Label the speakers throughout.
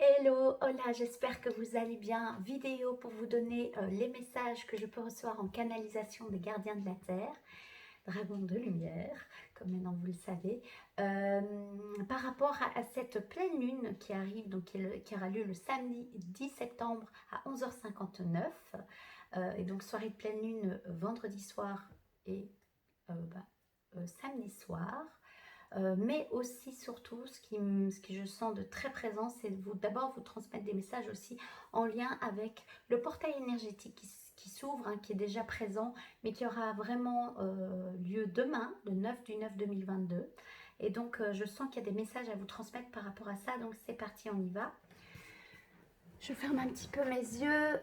Speaker 1: Hello, hola, j'espère que vous allez bien. Vidéo pour vous donner les messages que je peux recevoir en canalisation des gardiens de la Terre, dragons de lumière, comme maintenant vous le savez, par rapport à cette pleine lune qui arrive, donc qui aura lieu le samedi 10 septembre à 11h59, et donc soirée de pleine lune vendredi soir et samedi soir. Mais aussi, surtout, ce qui je sens de très présent, c'est d'abord vous transmettre des messages aussi en lien avec le portail énergétique qui s'ouvre, hein, qui est déjà présent, mais qui aura vraiment lieu demain, le 9 du 9 2022. Et donc, je sens qu'il y a des messages à vous transmettre par rapport à ça. Donc, c'est parti, on y va. Je ferme un petit peu mes yeux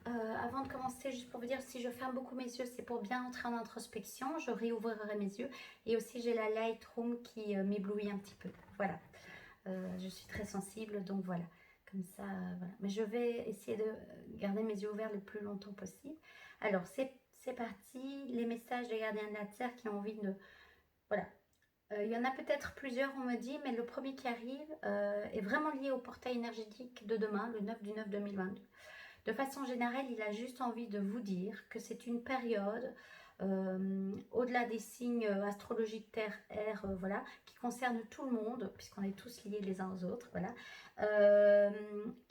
Speaker 1: avant de commencer, juste pour vous dire, si je ferme beaucoup mes yeux, c'est pour bien entrer en introspection. Je réouvrirai mes yeux. Et aussi, j'ai la Lightroom qui m'éblouit un petit peu. Voilà. Je suis très sensible, donc voilà. Comme ça, voilà. Mais je vais essayer de garder mes yeux ouverts le plus longtemps possible. Alors, c'est parti. Les messages des gardiens de la Terre qui ont envie de... Voilà. Il y en a peut-être plusieurs, on me dit, mais le premier qui arrive est vraiment lié au portail énergétique de demain, le 9 du 9 2022. De façon générale, il a juste envie de vous dire que c'est une période, au-delà des signes astrologiques Terre, Air, voilà, qui concerne tout le monde, puisqu'on est tous liés les uns aux autres, voilà. Euh,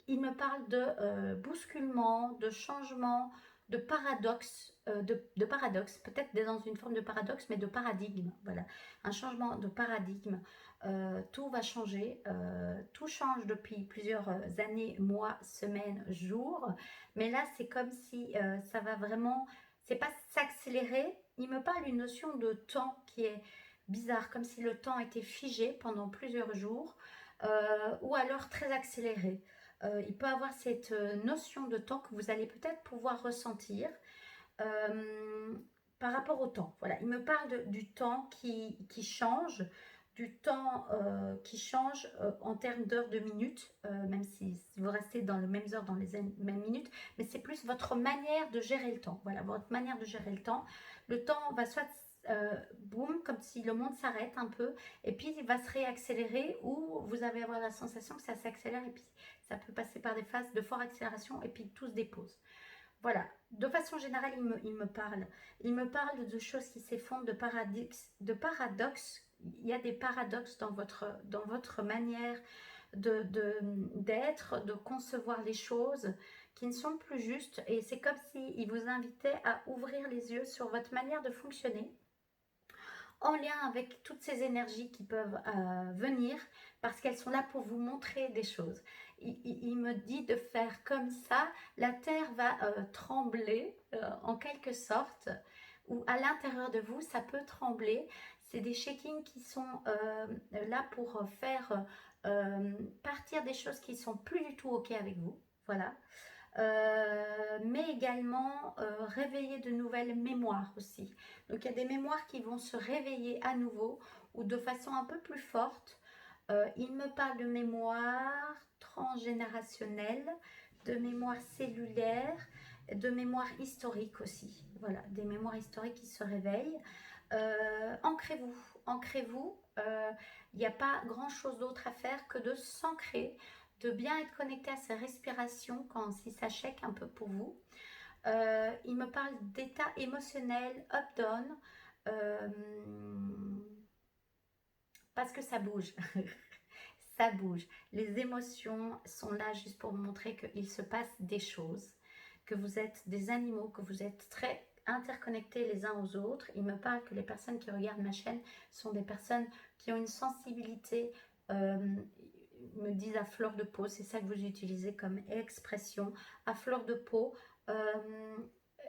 Speaker 1: il me parle de bousculement, de changement, de paradoxe, paradoxe, peut-être dans une forme de paradoxe, mais de paradigme, voilà. Un changement de paradigme. Tout va changer, tout change depuis plusieurs années, mois, semaines, jours, mais là c'est comme si ça va vraiment, c'est pas s'accélérer, il me parle d'une notion de temps qui est bizarre, comme si le temps était figé pendant plusieurs jours, ou alors très accéléré. Il peut avoir cette notion de temps que vous allez peut-être pouvoir ressentir, euh, par rapport au temps. Voilà, il me parle du temps qui change, du temps qui change en termes d'heures, de minutes, même si vous restez dans les mêmes heures, dans les mêmes minutes, mais c'est plus votre manière de gérer le temps. Voilà, votre manière de gérer le temps. Le temps va soit boum, comme si le monde s'arrête un peu, et puis il va se réaccélérer, ou vous allez avoir la sensation que ça s'accélère, et puis ça peut passer par des phases de forte accélération, et puis tout se dépose. Voilà, de façon générale, il me parle. Il me parle de choses qui s'effondrent, de paradoxes, de paradoxes. Il y a des paradoxes dans votre manière d'être, de concevoir les choses qui ne sont plus justes. Et c'est comme s'il vous invitait à ouvrir les yeux sur votre manière de fonctionner en lien avec toutes ces énergies qui peuvent venir parce qu'elles sont là pour vous montrer des choses. Il me dit de faire comme ça, la terre va trembler en quelque sorte, ou à l'intérieur de vous, ça peut trembler. C'est des shakings qui sont là pour faire partir des choses qui sont plus du tout OK avec vous. Voilà. Mais également réveiller de nouvelles mémoires aussi. Donc il y a des mémoires qui vont se réveiller à nouveau ou de façon un peu plus forte. Il me parle de mémoire transgénérationnelle, de mémoire cellulaire, de mémoire historique aussi. Voilà, des mémoires historiques qui se réveillent. Ancrez-vous, ancrez-vous. Il n'y a pas grand-chose d'autre à faire que de s'ancrer, de bien être connecté à sa respiration quand si ça shake un peu pour vous. Il me parle d'état émotionnel up-down, euh, parce que ça bouge. Ça bouge. Les émotions sont là juste pour vous montrer qu'il se passe des choses, que vous êtes des animaux, que vous êtes très interconnectés les uns aux autres. Il me parle que les personnes qui regardent ma chaîne sont des personnes qui ont une sensibilité, me disent à fleur de peau, c'est ça que vous utilisez comme expression, à fleur de peau,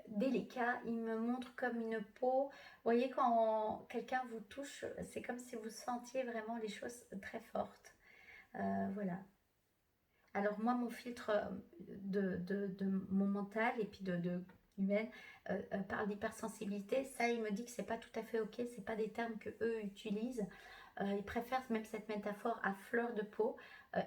Speaker 1: délicat. Il me montre comme une peau. Vous voyez, quand quelqu'un vous touche, c'est comme si vous sentiez vraiment les choses très fortes. Voilà. Alors moi, mon filtre de mon mental et puis de humaine parle d'hypersensibilité. Ça, il me dit que c'est pas tout à fait ok. C'est pas des termes que eux utilisent. Ils préfèrent même cette métaphore à fleur de peau,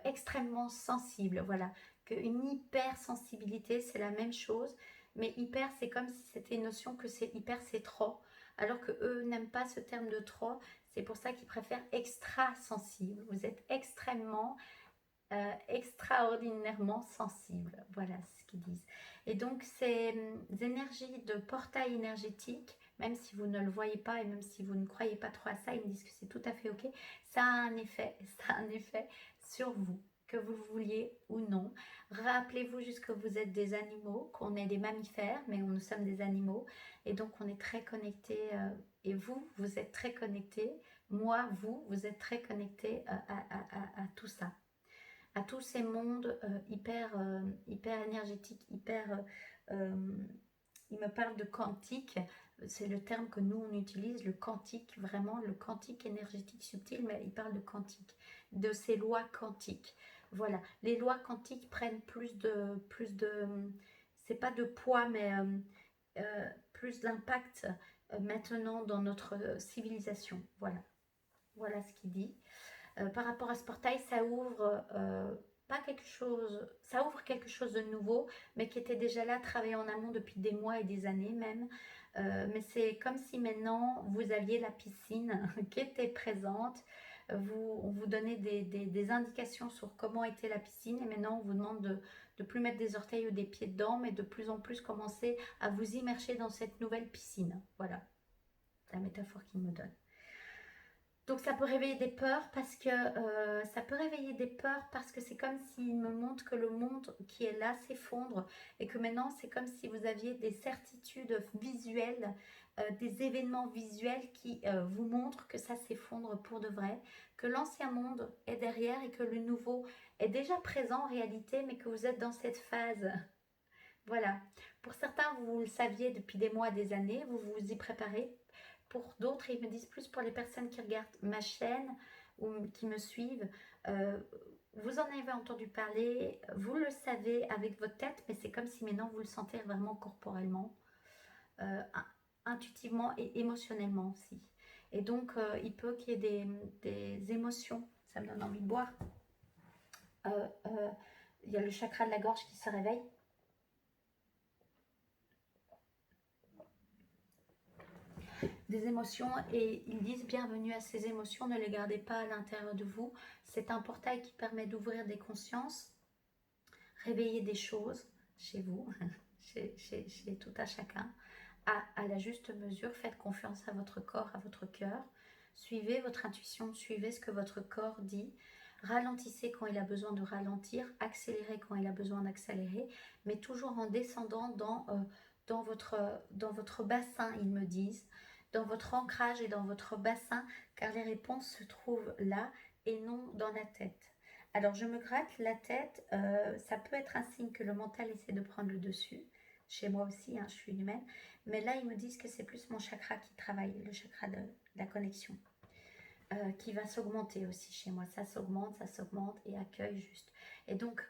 Speaker 1: extrêmement sensible. Voilà. Qu'une hypersensibilité, c'est la même chose. Mais hyper, c'est comme si c'était une notion que c'est hyper, c'est trop. Alors que eux n'aiment pas ce terme de trop. C'est pour ça qu'ils préfèrent extra sensible. Vous êtes extrêmement extraordinairement sensible. Voilà ce qu'ils disent. Et donc ces énergies de portail énergétique, même si vous ne le voyez pas et même si vous ne croyez pas trop à ça, ils me disent que c'est tout à fait ok, ça a un effet, ça a un effet sur vous, que vous le vouliez ou non. Rappelez-vous juste que vous êtes des animaux, qu'on est des mammifères, mais nous sommes des animaux, et donc on est très connectés, et vous, vous êtes très connectés, moi, vous êtes très connectés à tout ça, à tous ces mondes hyper énergétiques, il me parle de quantique, c'est le terme que nous on utilise, le quantique, vraiment le quantique énergétique subtil, mais il parle de quantique, de ces lois quantiques. Voilà, les lois quantiques prennent c'est pas de poids, mais plus d'impact maintenant dans notre civilisation. Voilà, voilà ce qu'il dit. Par rapport à ce portail, ça ouvre pas quelque chose, ça ouvre quelque chose de nouveau, mais qui était déjà là, travaillé en amont depuis des mois et des années même. Mais c'est comme si maintenant vous aviez la piscine qui était présente. On vous donnait des indications sur comment était la piscine et maintenant on vous demande de ne plus mettre des orteils ou des pieds dedans, mais de plus en plus commencer à vous immerger dans cette nouvelle piscine. Voilà, c'est la métaphore qu'il me donne. Donc ça peut réveiller des peurs parce que c'est comme s'il me montre que le monde qui est là s'effondre et que maintenant c'est comme si vous aviez des certitudes visuelles, des événements visuels qui vous montrent que ça s'effondre pour de vrai, que l'ancien monde est derrière et que le nouveau est déjà présent en réalité, mais que vous êtes dans cette phase. Voilà. Pour certains, vous le saviez depuis des mois, des années, vous vous y préparez. Pour d'autres, ils me disent plus pour les personnes qui regardent ma chaîne ou qui me suivent, vous en avez entendu parler, vous le savez avec votre tête, mais c'est comme si maintenant vous le sentez vraiment corporellement, intuitivement et émotionnellement aussi. Et donc, il peut qu'il y ait des émotions, ça me donne envie de boire. Il y a le chakra de la gorge qui se réveille. Des émotions et ils disent bienvenue à ces émotions, ne les gardez pas à l'intérieur de vous. C'est un portail qui permet d'ouvrir des consciences, réveiller des choses chez vous, chez tout à chacun, à la juste mesure. Faites confiance à votre corps, à votre cœur. Suivez votre intuition, suivez ce que votre corps dit. Ralentissez quand il a besoin de ralentir, accélérez quand il a besoin d'accélérer, mais toujours en descendant dans votre bassin, ils me disent, dans votre ancrage et dans votre bassin, car les réponses se trouvent là et non dans la tête. Alors je me gratte la tête, ça peut être un signe que le mental essaie de prendre le dessus, chez moi aussi, hein, je suis humaine, mais là ils me disent que c'est plus mon chakra qui travaille, le chakra de la connexion, qui va s'augmenter aussi chez moi, ça s'augmente et accueille juste. Et donc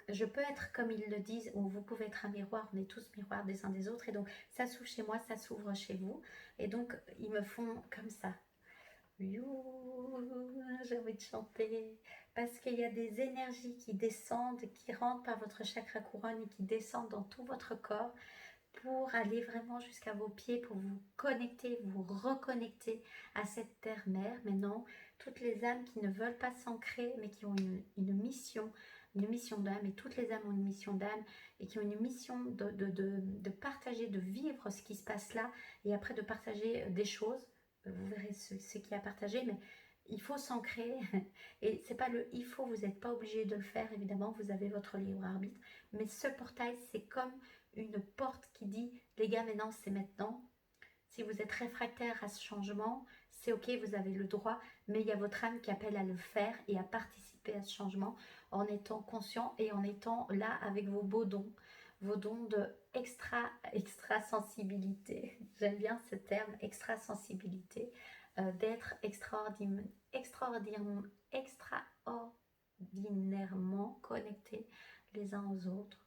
Speaker 1: je peux être comme ils le disent, ou vous pouvez être un miroir, on est tous miroirs des uns des autres, et donc ça s'ouvre chez moi, ça s'ouvre chez vous, et donc ils me font comme ça. J'ai envie de chanter parce qu'il y a des énergies qui descendent, qui rentrent par votre chakra couronne et qui descendent dans tout votre corps pour aller vraiment jusqu'à vos pieds, pour vous connecter, vous reconnecter à cette terre-mère. Maintenant, toutes les âmes qui ne veulent pas s'ancrer mais qui ont une mission d'âme, et toutes les âmes ont une mission d'âme et qui ont une mission de partager, de vivre ce qui se passe là et après de partager des choses. Vous verrez ce qui a partagé, mais il faut s'ancrer. Et c'est pas le il faut, vous n'êtes pas obligé de le faire, évidemment, vous avez votre libre arbitre. Mais ce portail, c'est comme une porte qui dit les gars, maintenant, c'est maintenant. Si vous êtes réfractaire à ce changement, c'est ok, vous avez le droit, mais il y a votre âme qui appelle à le faire et à participer à ce changement en étant conscient et en étant là avec vos beaux dons. Vos dons de extra sensibilité. J'aime bien ce terme, extra sensibilité, d'être extraordinairement connectés les uns aux autres.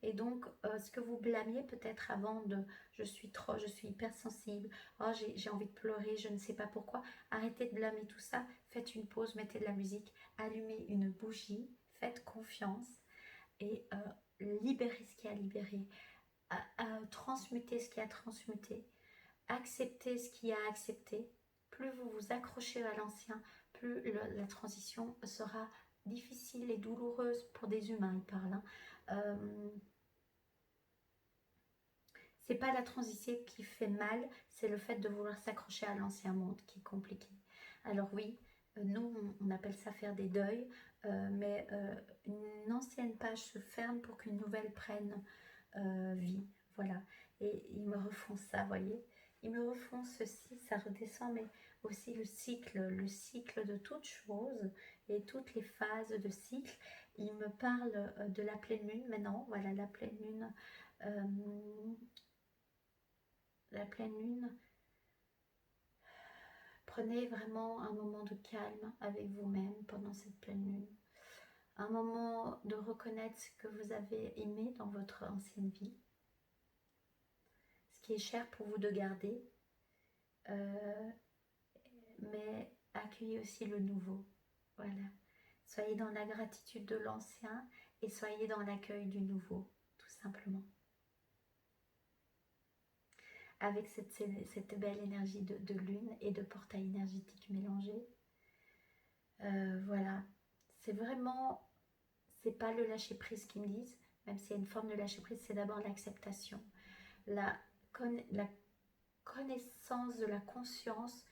Speaker 1: Et donc, ce que vous blâmiez peut-être avant de je suis hypersensible, oh, j'ai envie de pleurer, je ne sais pas pourquoi, arrêtez de blâmer tout ça, faites une pause, mettez de la musique, allumez une bougie, faites confiance et libérez ce qui a libéré, transmutez ce qui a transmuté, acceptez ce qui a accepté. Plus vous vous accrochez à l'ancien, plus la transition sera difficile et douloureuse pour des humains, il parle. Hein. C'est pas la transition qui fait mal, c'est le fait de vouloir s'accrocher à l'ancien monde qui est compliqué. Alors oui, nous on appelle ça faire des deuils, mais une ancienne page se ferme pour qu'une nouvelle prenne vie. Voilà. Et ils me refont ça, voyez. Ils me refont ceci, ça redescend, mais aussi le cycle de toutes choses et toutes les phases de cycle. Ils me parlent de la pleine lune maintenant. Voilà, la pleine lune. La pleine lune, prenez vraiment un moment de calme avec vous-même pendant cette pleine lune. Un moment de reconnaître ce que vous avez aimé dans votre ancienne vie, ce qui est cher pour vous de garder, mais accueillez aussi le nouveau. Voilà. Soyez dans la gratitude de l'ancien et soyez dans l'accueil du nouveau, tout simplement. Avec cette belle énergie de lune et de portail énergétique mélangé. Voilà, c'est vraiment, c'est pas le lâcher prise qu'ils me disent, même s'il y a une forme de lâcher prise, c'est d'abord l'acceptation, la connaissance de la conscience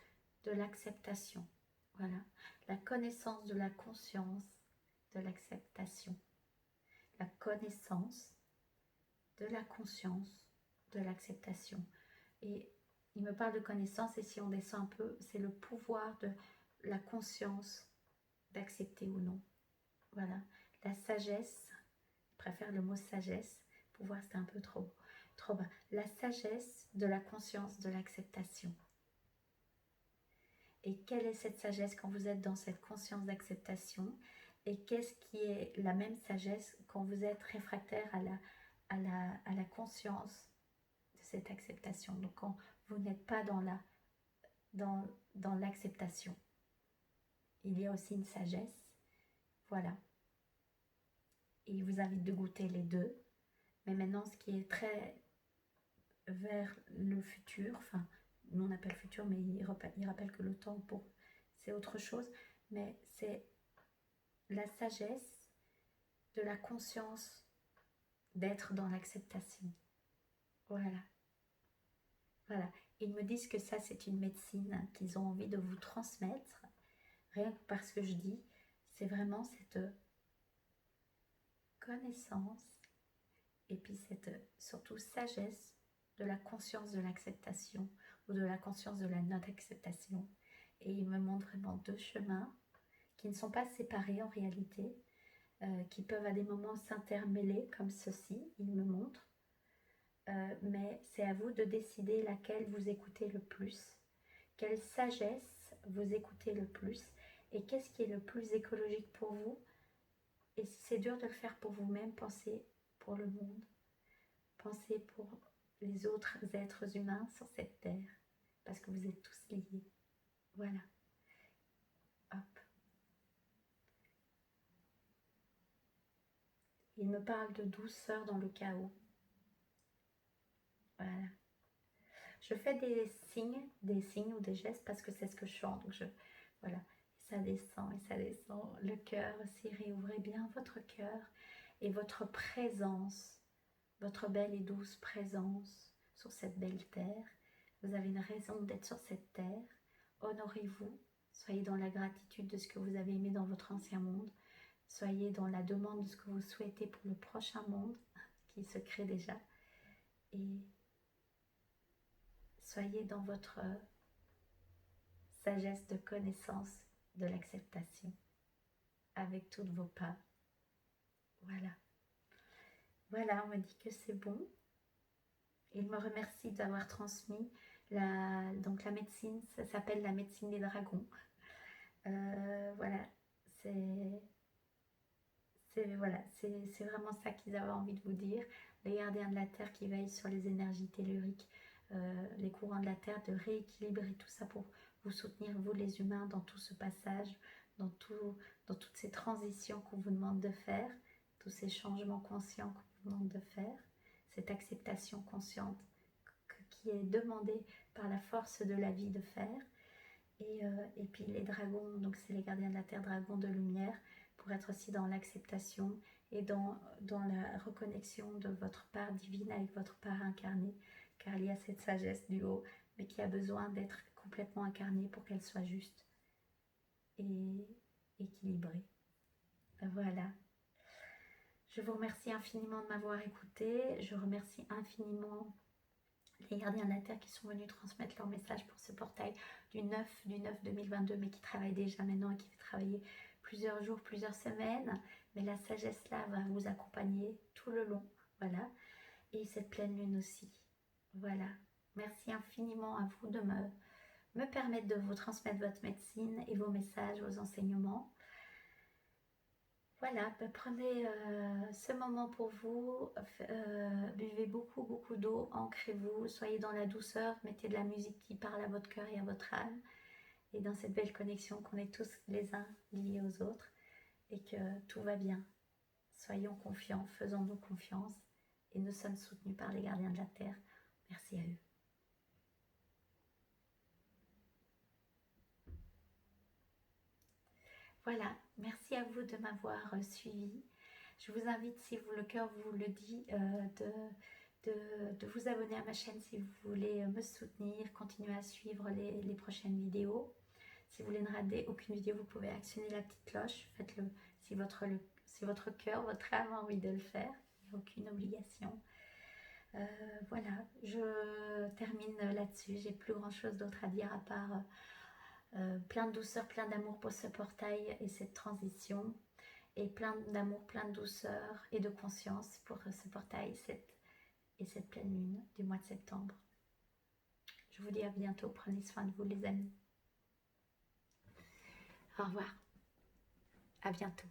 Speaker 1: de l'acceptation. Voilà, la connaissance de la conscience de l'acceptation, la connaissance de la conscience de l'acceptation. Et il me parle de connaissance, et si on descend un peu, c'est le pouvoir de la conscience d'accepter ou non. Voilà, la sagesse, je préfère le mot sagesse, pouvoir c'est un peu trop bas. La sagesse de la conscience de l'acceptation. Et quelle est cette sagesse quand vous êtes dans cette conscience d'acceptation? Et qu'est-ce qui est la même sagesse quand vous êtes réfractaire à la conscience de cette acceptation? Donc quand vous n'êtes pas dans l'acceptation, il y a aussi une sagesse. Voilà. Et il vous invite de goûter les deux. Mais maintenant, ce qui est très vers le futur, enfin, nous on appelle futur, mais il rappelle que le temps, c'est autre chose. Mais c'est la sagesse de la conscience d'être dans l'acceptation. Voilà. Voilà. Ils me disent que ça, c'est une médecine qu'ils ont envie de vous transmettre. Rien que parce que je dis, c'est vraiment cette connaissance et puis cette surtout sagesse de la conscience de l'acceptation ou de la conscience de la non-acceptation. Et il me montre vraiment deux chemins qui ne sont pas séparés en réalité, qui peuvent à des moments s'intermêler comme ceci, il me montre. Mais c'est à vous de décider laquelle vous écoutez le plus, quelle sagesse vous écoutez le plus, et qu'est-ce qui est le plus écologique pour vous. Et si c'est dur de le faire pour vous-même, pensez pour le monde. Pensez pour les autres êtres humains sur cette terre, parce que vous êtes tous liés. Voilà. Hop. Il me parle de douceur dans le chaos. Voilà. Je fais des signes ou des gestes parce que c'est ce que je chante. Donc voilà. Ça descend et ça descend. Le cœur aussi, réouvrez bien votre cœur et votre présence, votre belle et douce présence sur cette belle terre. Vous avez une raison d'être sur cette terre. Honorez-vous. Soyez dans la gratitude de ce que vous avez aimé dans votre ancien monde. Soyez dans la demande de ce que vous souhaitez pour le prochain monde qui se crée déjà. Et soyez dans votre sagesse de connaissance de l'acceptation avec toutes vos pas. Voilà. Voilà, on me dit que c'est bon. Il me remercie d'avoir transmis donc la médecine, ça s'appelle la médecine des dragons. Voilà, c'est vraiment ça qu'ils avaient envie de vous dire. Les gardiens de la Terre qui veillent sur les énergies telluriques, les courants de la Terre, de rééquilibrer tout ça pour vous soutenir, vous les humains, dans tout ce passage, dans toutes ces transitions qu'on vous demande de faire, tous ces changements conscients qu'on vous demande de faire, cette acceptation consciente qui est demandée par la force de la vie de faire. Et puis les dragons, donc c'est les gardiens de la Terre, dragons de lumière, pour pour être aussi dans l'acceptation et dans la reconnexion de votre part divine avec votre part incarnée, car il y a cette sagesse du haut, mais qui a besoin d'être complètement incarnée pour qu'elle soit juste et équilibrée. Voilà. Je vous remercie infiniment de m'avoir écouté. Je remercie infiniment les gardiens de la Terre qui sont venus transmettre leur message pour ce portail du 9 2022, mais qui travaille déjà maintenant et qui fait travailler plusieurs jours, plusieurs semaines. Mais la sagesse là va vous accompagner tout le long. Voilà. Et cette pleine lune aussi. Voilà. Merci infiniment à vous de me permettre de vous transmettre votre médecine et vos messages, vos enseignements. Voilà, prenez ce moment pour vous, buvez beaucoup d'eau, ancrez-vous, soyez dans la douceur, mettez de la musique qui parle à votre cœur et à votre âme, et dans cette belle connexion qu'on est tous les uns liés aux autres, et que tout va bien. Soyons confiants, faisons-nous confiance, et nous sommes soutenus par les gardiens de la Terre. Merci à eux. Voilà, merci à vous de m'avoir suivi. Je vous invite, si le cœur vous le dit, de vous abonner à ma chaîne si vous voulez me soutenir, continuer à suivre les prochaines vidéos. Si vous voulez ne rater aucune vidéo, vous pouvez actionner la petite cloche. Faites-le si votre cœur, votre âme a envie de le faire. Il n'y a aucune obligation. Voilà, je termine là-dessus. J'ai plus grand chose d'autre à dire à part plein de douceur, plein d'amour pour ce portail et cette transition. Et plein d'amour, plein de douceur et de conscience pour ce portail et cette pleine lune du mois de septembre. Je vous dis à bientôt. Prenez soin de vous les amis. Au revoir. À bientôt.